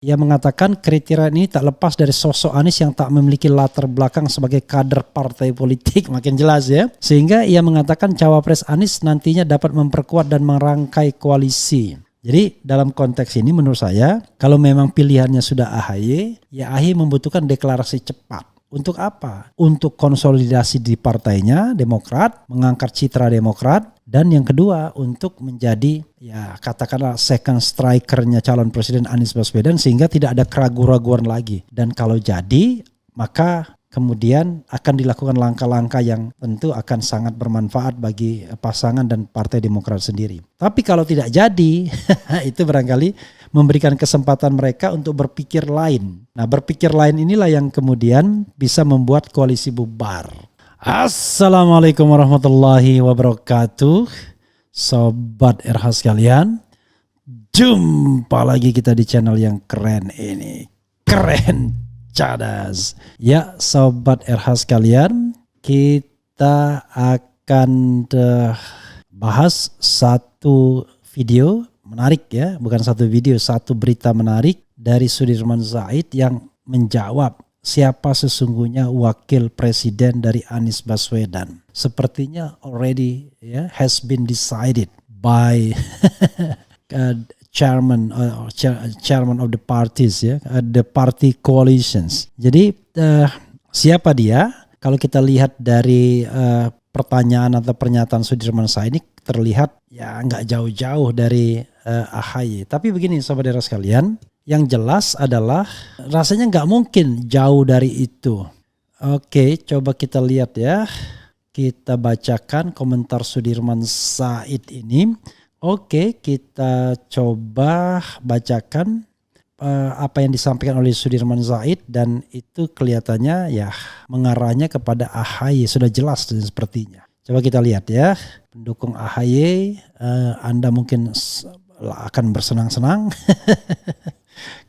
Ia mengatakan kriteria ini tak lepas dari sosok Anies yang tak memiliki latar belakang sebagai kader partai politik. Makin jelas ya. Sehingga ia mengatakan cawapres Anies nantinya dapat memperkuat dan merangkai koalisi. Jadi dalam konteks ini menurut saya kalau memang pilihannya sudah AHY, ya AHY membutuhkan deklarasi cepat. Untuk apa? Untuk konsolidasi di partainya Demokrat, mengangkat citra Demokrat, dan yang kedua untuk menjadi ya katakanlah second strikernya calon presiden Anies Baswedan sehingga tidak ada keraguan-raguan lagi. Dan kalau jadi maka kemudian akan dilakukan langkah-langkah yang tentu akan sangat bermanfaat bagi pasangan dan Partai Demokrat sendiri. Tapi kalau tidak jadi, itu barangkali memberikan kesempatan mereka untuk berpikir lain. Nah, berpikir lain inilah yang kemudian bisa membuat koalisi bubar. Assalamualaikum warahmatullahi wabarakatuh. Sobat RH sekalian, jumpa lagi kita di channel yang keren ini. Keren cadas. Ya, sobat RH sekalian, kita akan bahas satu video menarik ya, bukan satu video, satu berita menarik dari Sudirman Said yang menjawab siapa sesungguhnya wakil presiden dari Anies Baswedan. Sepertinya already ya has been decided by chairman of the parties ya, the party coalitions. Jadi siapa dia? Kalau kita lihat dari pertanyaan atau pernyataan Sudirman Said ini terlihat ya nggak jauh-jauh dari AHY. Tapi begini sobat daerah sekalian, yang jelas adalah rasanya nggak mungkin jauh dari itu. Oke, coba kita lihat ya. Kita bacakan komentar Sudirman Said ini. Oke, kita coba bacakan apa yang disampaikan oleh Sudirman Said dan itu kelihatannya ya mengarahnya kepada AHY, sudah jelas sepertinya. Coba kita lihat ya, pendukung AHY, Anda mungkin akan bersenang-senang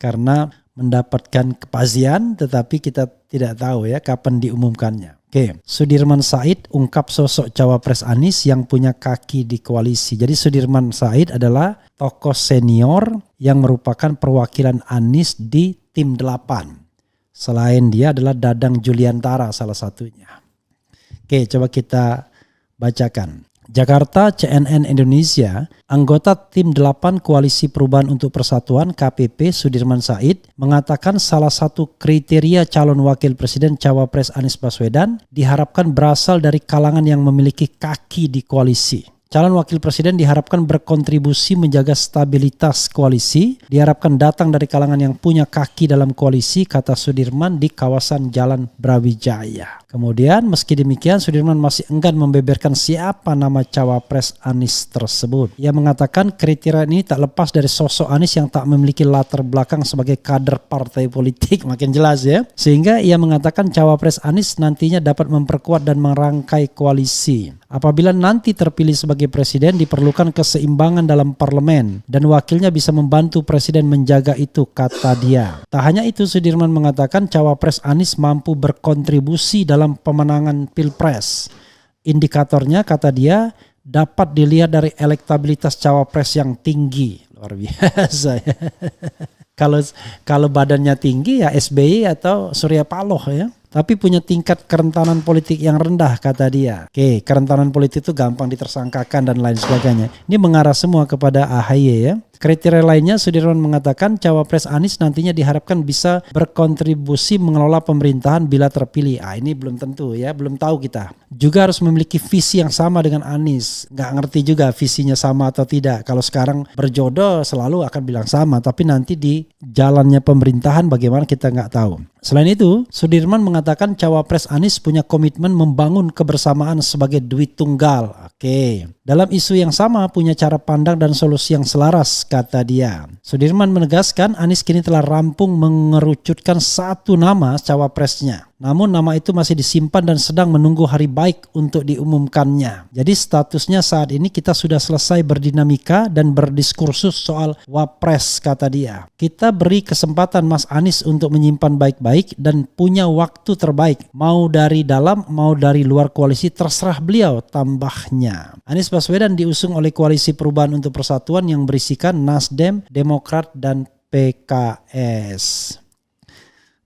karena mendapatkan kepastian, tetapi kita tidak tahu ya kapan diumumkannya. Oke, Sudirman Said ungkap sosok cawapres Anies yang punya kaki di koalisi. Jadi Sudirman Said adalah tokoh senior yang merupakan perwakilan Anies di tim 8. Selain dia adalah Dadang Juliantara salah satunya. Oke, coba kita bacakan. Jakarta, CNN Indonesia, anggota tim 8 Koalisi Perubahan untuk Persatuan KPP Sudirman Said mengatakan salah satu kriteria calon wakil presiden cawapres Anies Baswedan diharapkan berasal dari kalangan yang memiliki kaki di koalisi. Calon wakil presiden diharapkan berkontribusi menjaga stabilitas koalisi, diharapkan datang dari kalangan yang punya kaki dalam koalisi, kata Sudirman di kawasan Jalan Brawijaya. Kemudian meski demikian Sudirman masih enggan membeberkan siapa nama cawapres Anies tersebut. Ia mengatakan kriteria ini tak lepas dari sosok Anies yang tak memiliki latar belakang sebagai kader partai politik. Makin jelas ya. Sehingga ia mengatakan cawapres Anies nantinya dapat memperkuat dan merangkai koalisi. Apabila nanti terpilih sebagai presiden diperlukan keseimbangan dalam parlemen dan wakilnya bisa membantu presiden menjaga itu, kata dia. Tak hanya itu, Sudirman mengatakan cawapres Anies mampu berkontribusi dalam pemenangan pilpres. Indikatornya, kata dia, dapat dilihat dari elektabilitas cawapres yang tinggi. Luar biasa ya. Kalau badannya tinggi ya SBY atau Surya Paloh ya. Tapi punya tingkat kerentanan politik yang rendah, kata dia. Oke, kerentanan politik itu gampang ditersangkakan dan lain sebagainya. Ini mengarah semua kepada AHY ya. Kriteria lainnya Sudirman mengatakan cawapres Anies nantinya diharapkan bisa berkontribusi mengelola pemerintahan bila terpilih. Ini belum tentu ya, belum tahu kita. Juga harus memiliki visi yang sama dengan Anies. Nggak ngerti juga visinya sama atau tidak. Kalau sekarang berjodoh selalu akan bilang sama, tapi nanti di jalannya pemerintahan bagaimana kita nggak tahu. Selain itu, Sudirman mengatakan cawapres Anies punya komitmen membangun kebersamaan sebagai duit tunggal. Oke. Dalam isu yang sama punya cara pandang dan solusi yang selaras, kata dia. Sudirman menegaskan Anies kini telah rampung mengerucutkan satu nama cawapresnya. Namun nama itu masih disimpan dan sedang menunggu hari baik untuk diumumkannya. Jadi statusnya saat ini kita sudah selesai berdinamika dan berdiskursus soal wapres, kata dia. Kita beri kesempatan Mas Anies untuk menyimpan baik-baik dan punya waktu terbaik. Mau dari dalam mau dari luar koalisi terserah beliau, tambahnya. Anies Baswedan diusung oleh Koalisi Perubahan untuk Persatuan yang berisikan Nasdem, Demokrat, dan PKS.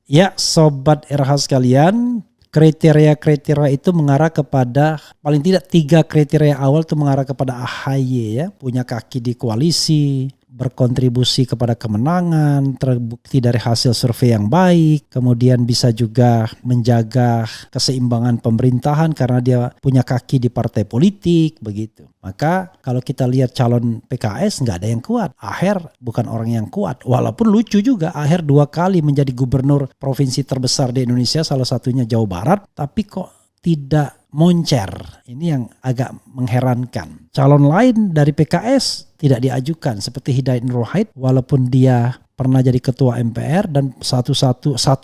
Ya, Sobat RH sekalian, kriteria-kriteria itu mengarah kepada, paling tidak 3 kriteria awal itu mengarah kepada AHY ya. Punya kaki di koalisi, berkontribusi kepada kemenangan, terbukti dari hasil survei yang baik, kemudian bisa juga menjaga keseimbangan pemerintahan karena dia punya kaki di partai politik, begitu. Maka kalau kita lihat calon PKS nggak ada yang kuat. Aher bukan orang yang kuat, walaupun lucu juga Aher 2 kali menjadi gubernur provinsi terbesar di Indonesia, salah satunya Jawa Barat, tapi kok tidak moncer. Ini yang agak mengherankan. Calon lain dari PKS tidak diajukan seperti Hidayat Nurul Wahid, walaupun dia pernah jadi ketua MPR dan satu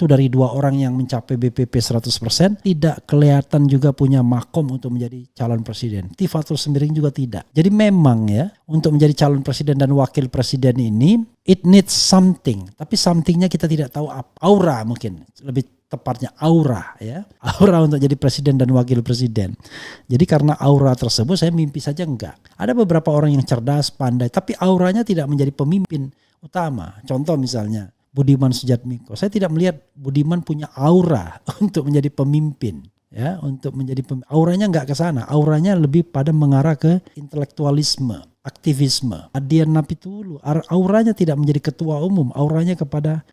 dari 2 orang yang mencapai BPP 100%, tidak kelihatan juga punya makom untuk menjadi calon presiden. Tifatul Sembiring juga tidak. Jadi memang ya, untuk menjadi calon presiden dan wakil presiden ini it needs something, tapi somethingnya kita tidak tahu apa. Aura mungkin lebih tepatnya aura ya. Aura untuk jadi presiden dan wakil presiden. Jadi karena aura tersebut saya mimpi saja enggak. Ada beberapa orang yang cerdas, pandai, tapi auranya tidak menjadi pemimpin utama. Contoh misalnya Budiman Sujatmiko. Saya tidak melihat Budiman punya aura untuk menjadi pemimpin. Ya, untuk menjadi auranya enggak ke sana. Auranya lebih pada mengarah ke intelektualisme, aktivisme. Adian Napitulu, auranya tidak menjadi ketua umum, auranya kepada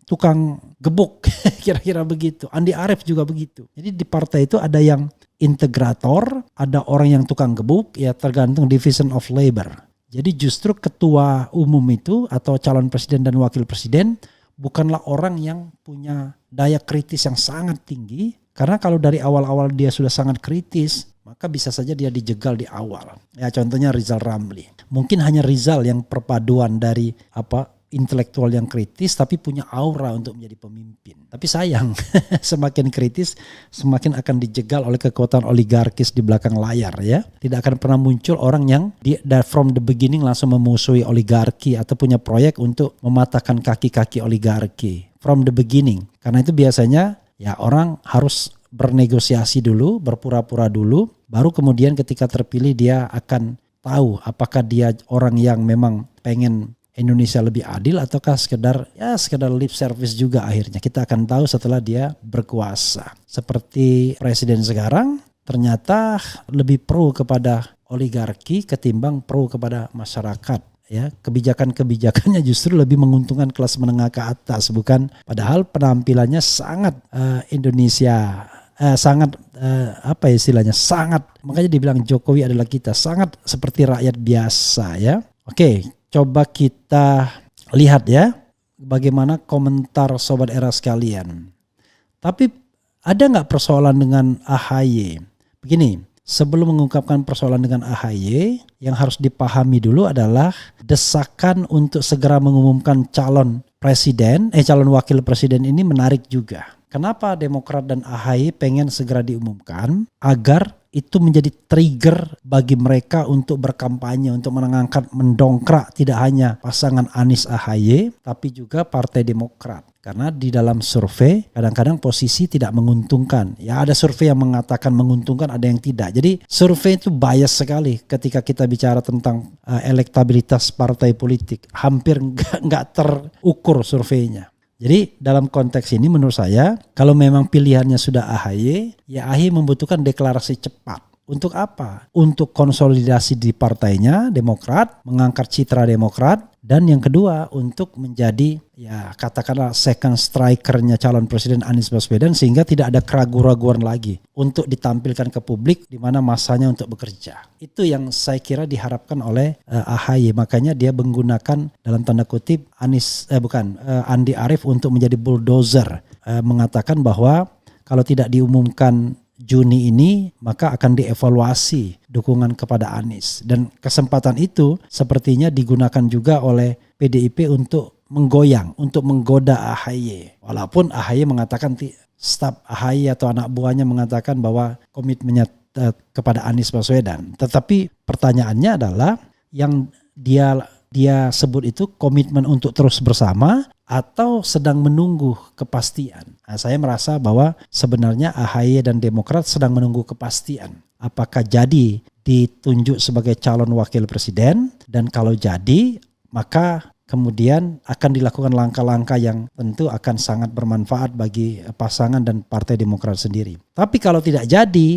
tukang gebuk, kira-kira begitu. Andi Arief juga begitu. Jadi di partai itu ada yang integrator, ada orang yang tukang gebuk, ya tergantung division of labor. Jadi justru ketua umum itu atau calon presiden dan wakil presiden bukanlah orang yang punya daya kritis yang sangat tinggi. Karena kalau dari awal-awal dia sudah sangat kritis, maka bisa saja dia dijegal di awal. Ya contohnya Rizal Ramli. Mungkin hanya Rizal yang perpaduan dari intelektual yang kritis tapi punya aura untuk menjadi pemimpin. Tapi sayang, semakin kritis semakin akan dijegal oleh kekuatan oligarkis di belakang layar ya. Tidak akan pernah muncul orang yang from the beginning langsung memusuhi oligarki atau punya proyek untuk mematahkan kaki-kaki oligarki. From the beginning. Karena itu biasanya ya orang harus bernegosiasi dulu, berpura-pura dulu, baru kemudian ketika terpilih dia akan tahu apakah dia orang yang memang pengen Indonesia lebih adil ataukah sekedar lip service juga akhirnya. Kita akan tahu setelah dia berkuasa. Seperti presiden sekarang ternyata lebih pro kepada oligarki ketimbang pro kepada masyarakat. Ya, kebijakan-kebijakannya justru lebih menguntungkan kelas menengah ke atas, bukan, padahal penampilannya sangat Indonesia sangat makanya dibilang Jokowi adalah kita sangat seperti rakyat biasa ya. Oke, coba kita lihat ya bagaimana komentar Sobat Era sekalian. Tapi ada nggak persoalan dengan AHY? Begini, sebelum mengungkapkan persoalan dengan AHY, yang harus dipahami dulu adalah desakan untuk segera mengumumkan calon wakil presiden ini menarik juga. Kenapa Demokrat dan AHY pengen segera diumumkan? Agar itu menjadi trigger bagi mereka untuk berkampanye, untuk mendongkrak tidak hanya pasangan Anies AHY, tapi juga Partai Demokrat. Karena di dalam survei kadang-kadang posisi tidak menguntungkan. Ya ada survei yang mengatakan menguntungkan, ada yang tidak. Jadi survei itu bias sekali ketika kita bicara tentang elektabilitas partai politik. Hampir nggak terukur surveinya. Jadi dalam konteks ini menurut saya kalau memang pilihannya sudah AHY, ya AHY membutuhkan deklarasi cepat. Untuk apa? Untuk konsolidasi di partainya Demokrat, mengangkat citra Demokrat, dan yang kedua untuk menjadi ya katakanlah second strikernya calon presiden Anies Baswedan sehingga tidak ada keraguan-raguan lagi untuk ditampilkan ke publik di mana masanya untuk bekerja. Itu yang saya kira diharapkan oleh AHY, makanya dia menggunakan dalam tanda kutip Andi Arief untuk menjadi bulldozer, mengatakan bahwa kalau tidak diumumkan Juni ini maka akan dievaluasi dukungan kepada Anies, dan kesempatan itu sepertinya digunakan juga oleh PDIP untuk menggoda AHY. Walaupun AHY mengatakan staf AHY atau anak buahnya mengatakan bahwa komitmennya kepada Anies Baswedan. Tetapi pertanyaannya adalah yang dia sebut itu komitmen untuk terus bersama atau sedang menunggu kepastian. Nah, saya merasa bahwa sebenarnya AHY dan Demokrat sedang menunggu kepastian. Apakah jadi ditunjuk sebagai calon wakil presiden, dan kalau jadi maka kemudian akan dilakukan langkah-langkah yang tentu akan sangat bermanfaat bagi pasangan dan Partai Demokrat sendiri. Tapi kalau tidak jadi,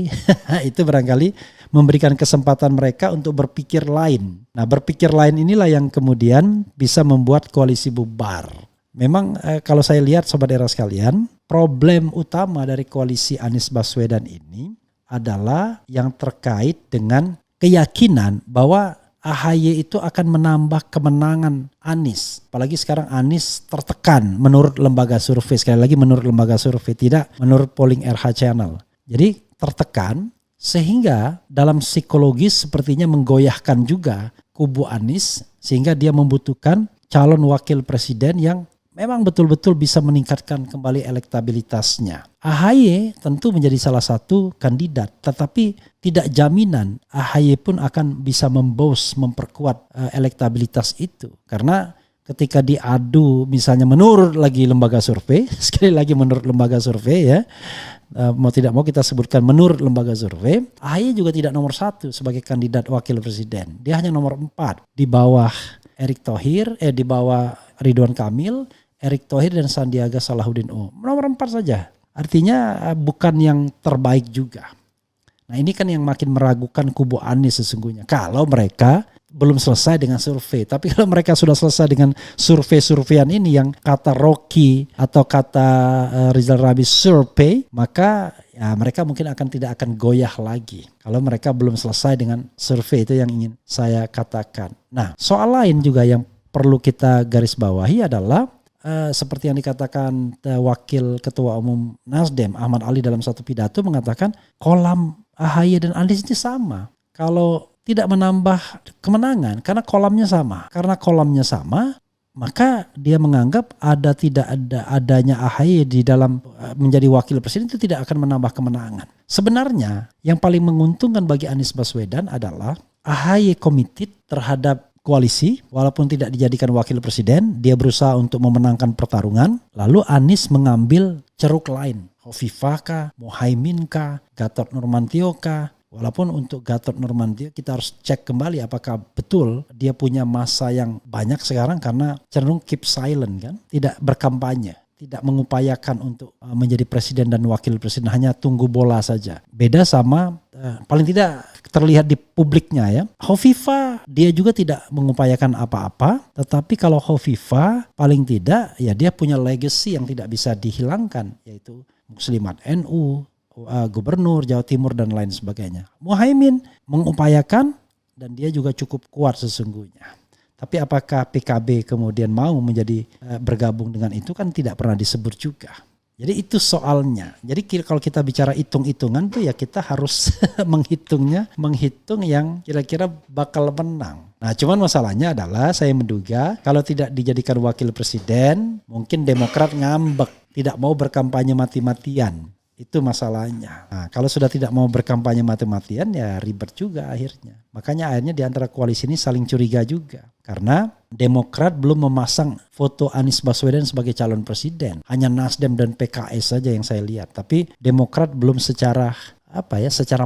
itu barangkali memberikan kesempatan mereka untuk berpikir lain. Nah, berpikir lain inilah yang kemudian bisa membuat koalisi bubar. Memang kalau saya lihat Sobat Era sekalian, problem utama dari koalisi Anies Baswedan ini adalah yang terkait dengan keyakinan bahwa AHY itu akan menambah kemenangan Anies. Apalagi sekarang Anies tertekan menurut lembaga survei. Sekali lagi menurut lembaga survei, tidak menurut polling RH Channel. Jadi tertekan sehingga dalam psikologis sepertinya menggoyahkan juga kubu Anies. Sehingga dia membutuhkan calon wakil presiden yang memang betul-betul bisa meningkatkan kembali elektabilitasnya. AHY tentu menjadi salah satu kandidat, tetapi tidak jaminan AHY pun akan bisa memperkuat elektabilitas itu. Karena ketika diadu misalnya menurut lagi lembaga survei, sekali lagi menurut lembaga survei ya, mau tidak mau kita sebutkan menurut lembaga survei, AHY juga tidak nomor 1 sebagai kandidat wakil presiden. Dia hanya nomor 4 di bawah Erick Thohir, di bawah Ridwan Kamil, Erick Thohir dan Sandiaga Salahuddin Uno. Nomor 4 saja. Artinya bukan yang terbaik juga. Nah, ini kan yang makin meragukan kubu Anies sesungguhnya. Kalau mereka belum selesai dengan survei. Tapi kalau mereka sudah selesai dengan survei-surveian ini yang kata Rocky atau kata Rizal Ramli survei, maka ya mereka mungkin tidak akan goyah lagi. Kalau mereka belum selesai dengan survei, itu yang ingin saya katakan. Nah, soal lain juga yang perlu kita garis bawahi adalah seperti yang dikatakan Wakil Ketua Umum Nasdem Ahmad Ali dalam satu pidato mengatakan kolam AHY dan Anies ini sama. Kalau tidak menambah kemenangan karena kolamnya sama. Karena kolamnya sama, maka dia menganggap tidak adanya AHY di dalam menjadi wakil presiden itu tidak akan menambah kemenangan. Sebenarnya yang paling menguntungkan bagi Anies Baswedan adalah AHY committed terhadap koalisi, walaupun tidak dijadikan wakil presiden, dia berusaha untuk memenangkan pertarungan. Lalu Anies mengambil ceruk lain, Hovifah kah, Muhaimin kah, Gatot Nurmantio kah. Walaupun untuk Gatot Nurmantio kita harus cek kembali apakah betul dia punya masa yang banyak sekarang karena cenderung keep silent kan, tidak berkampanye. Tidak mengupayakan untuk menjadi presiden dan wakil presiden, hanya tunggu bola saja. Beda sama paling tidak terlihat di publiknya ya. Hovifah dia juga tidak mengupayakan apa-apa, tetapi kalau Hovifah paling tidak ya dia punya legacy yang tidak bisa dihilangkan, yaitu Muslimat NU, Gubernur Jawa Timur dan lain sebagainya. Muhaimin mengupayakan dan dia juga cukup kuat sesungguhnya. Tapi apakah PKB kemudian mau menjadi bergabung dengan itu kan tidak pernah disebut juga. Jadi itu soalnya. Jadi kalau kita bicara hitung-hitungan tuh ya kita harus menghitung yang kira-kira bakal menang. Nah, cuman masalahnya adalah saya menduga kalau tidak dijadikan wakil presiden, mungkin Demokrat ngambek, tidak mau berkampanye mati-matian. Itu masalahnya. Nah, kalau sudah tidak mau berkampanye mati-matian ya ribet juga akhirnya. Makanya akhirnya di antara koalisi ini saling curiga juga. Karena Demokrat belum memasang foto Anies Baswedan sebagai calon presiden. Hanya Nasdem dan PKS saja yang saya lihat. Tapi Demokrat belum secara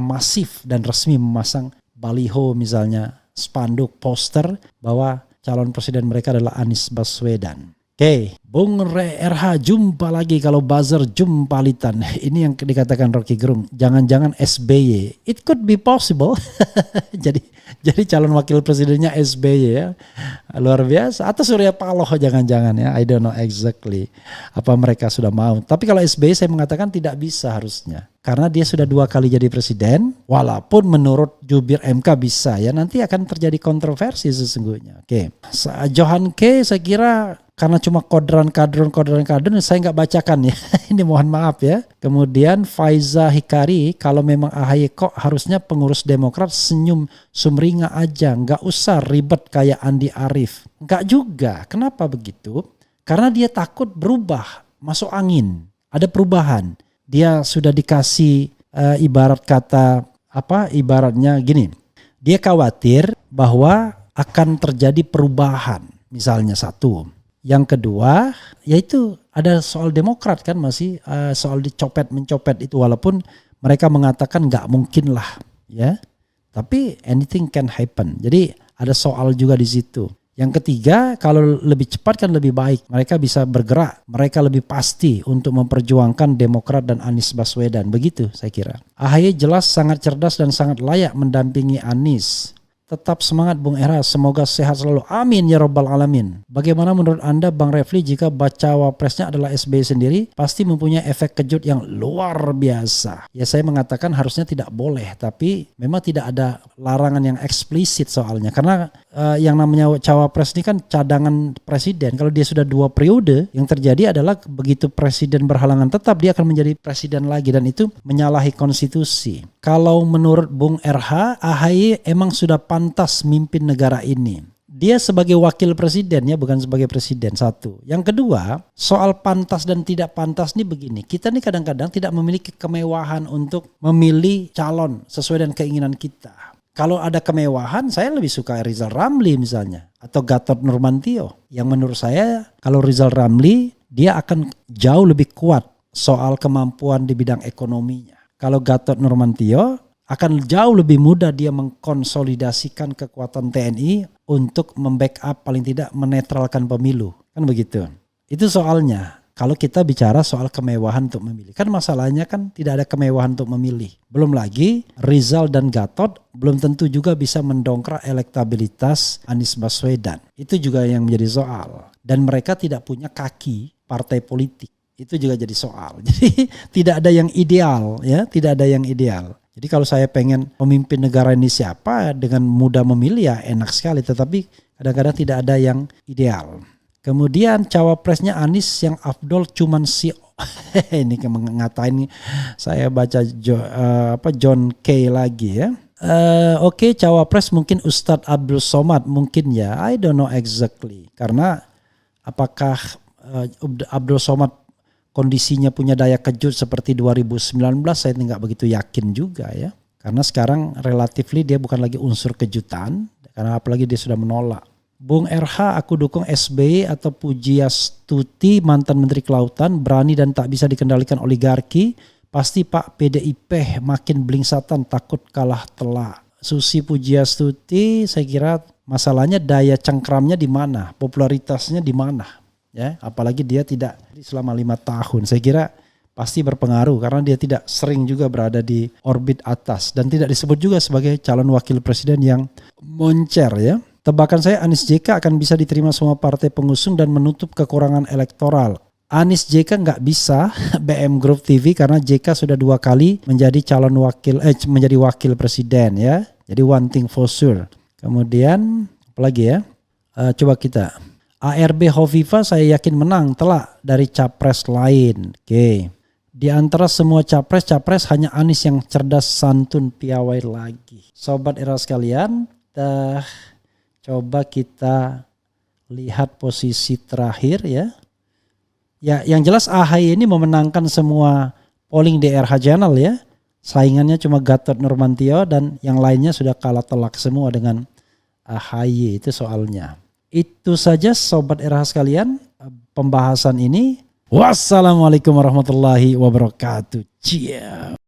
masif dan resmi memasang baliho misalnya, spanduk, poster bahwa calon presiden mereka adalah Anies Baswedan. Oke, Bung RH jumpa lagi kalau buzzer jumpalitan. Ini yang dikatakan Rocky Gerung. Jangan-jangan SBY. It could be possible. jadi calon wakil presidennya SBY ya. Luar biasa. Atau Surya Paloh jangan-jangan ya. I don't know exactly apa mereka sudah mau. Tapi kalau SBY saya mengatakan tidak bisa harusnya. Karena dia sudah 2 kali jadi presiden. Walaupun menurut jubir MK bisa ya. Nanti akan terjadi kontroversi sesungguhnya. Oke. Johan K saya kira karena cuma kadron saya nggak bacakan ya. Ini mohon maaf ya. Kemudian Faiza Hikari, kalau memang AHY kok harusnya pengurus Demokrat senyum sumringah aja, nggak usah ribet kayak Andi Arief. Nggak juga. Kenapa begitu? Karena dia takut berubah, masuk angin. Ada perubahan. Dia sudah dikasih ibaratnya gini. Dia khawatir bahwa akan terjadi perubahan. Misalnya satu. Yang kedua, yaitu ada soal Demokrat kan masih soal mencopet itu walaupun mereka mengatakan nggak mungkin lah ya, tapi anything can happen. Jadi ada soal juga di situ. Yang ketiga, kalau lebih cepat kan lebih baik. Mereka bisa bergerak, mereka lebih pasti untuk memperjuangkan Demokrat dan Anies Baswedan. Begitu saya kira. AHY jelas sangat cerdas dan sangat layak mendampingi Anies. Tetap semangat Bung Erha, semoga sehat selalu. Amin ya Rabbal Alamin. Bagaimana menurut Anda Bang Refli jika bacawa presnya adalah SBY sendiri pasti mempunyai efek kejut yang luar biasa? Ya saya mengatakan harusnya tidak boleh, tapi memang tidak ada larangan yang eksplisit soalnya. Karena yang namanya cawapres ini kan cadangan presiden. Kalau dia sudah 2 periode, yang terjadi adalah begitu presiden berhalangan tetap dia akan menjadi presiden lagi dan itu menyalahi konstitusi. Kalau menurut Bung RH, AHY emang sudah pantas mimpin negara ini. Dia sebagai wakil presiden ya, bukan sebagai presiden, satu. Yang kedua, soal pantas dan tidak pantas ini begini. Kita nih kadang-kadang tidak memiliki kemewahan untuk memilih calon sesuai dengan keinginan kita. Kalau ada kemewahan, saya lebih suka Rizal Ramli misalnya. Atau Gatot Nurmantio. Yang menurut saya, kalau Rizal Ramli, dia akan jauh lebih kuat soal kemampuan di bidang ekonominya. Kalau Gatot Nurmantio akan jauh lebih mudah dia mengkonsolidasikan kekuatan TNI untuk membackup paling tidak menetralkan pemilu. Kan begitu. Itu soalnya. Kalau kita bicara soal kemewahan untuk memilih. Kan masalahnya kan tidak ada kemewahan untuk memilih. Belum lagi Rizal dan Gatot belum tentu juga bisa mendongkrak elektabilitas Anies Baswedan. Itu juga yang menjadi soal. Dan mereka tidak punya kaki partai politik. Itu juga jadi soal. Jadi tidak ada yang ideal ya, tidak ada yang ideal. Jadi kalau saya pengen pemimpin negara ini siapa dengan mudah memilih ya enak sekali, tetapi kadang-kadang tidak ada yang ideal. Kemudian cawapresnya Anies yang afdol cuman si ini ngatain saya baca John K lagi ya. Oke, cawapres mungkin Ustadz Abdul Somad mungkin ya. I don't know exactly. Karena apakah Abdul Somad kondisinya punya daya kejut seperti 2019 saya tidak begitu yakin juga ya. Karena sekarang relatively dia bukan lagi unsur kejutan. Karena apalagi dia sudah menolak. Bung RH aku dukung SBY atau Pujiastuti mantan Menteri Kelautan berani dan tak bisa dikendalikan oligarki. Pasti Pak PDIP makin blingsatan takut kalah telak. Susi Pujiastuti saya kira masalahnya daya cengkramnya di mana, popularitasnya di mana. Ya, apalagi dia tidak selama 5 tahun. Saya kira pasti berpengaruh karena dia tidak sering juga berada di orbit atas dan tidak disebut juga sebagai calon wakil presiden yang moncer ya. Tebakan saya Anies JK akan bisa diterima semua partai pengusung dan menutup kekurangan elektoral. Anies JK nggak bisa BM Group TV karena JK sudah 2 kali menjadi menjadi wakil presiden ya. Jadi one thing for sure. Kemudian apalagi ya? Coba kita ARB Hovifa saya yakin menang telak dari capres lain. Oke. Di antara semua capres hanya Anies yang cerdas santun piawai lagi. Sobat era sekalian, coba kita lihat posisi terakhir ya. Ya, yang jelas AHY ini memenangkan semua polling di RH Channel ya. Saingannya cuma Gatot Nurmantio dan yang lainnya sudah kalah telak semua dengan AHY, itu soalnya. Itu saja sobat era sekalian pembahasan ini. Wassalamualaikum warahmatullahi wabarakatuh. Ciao.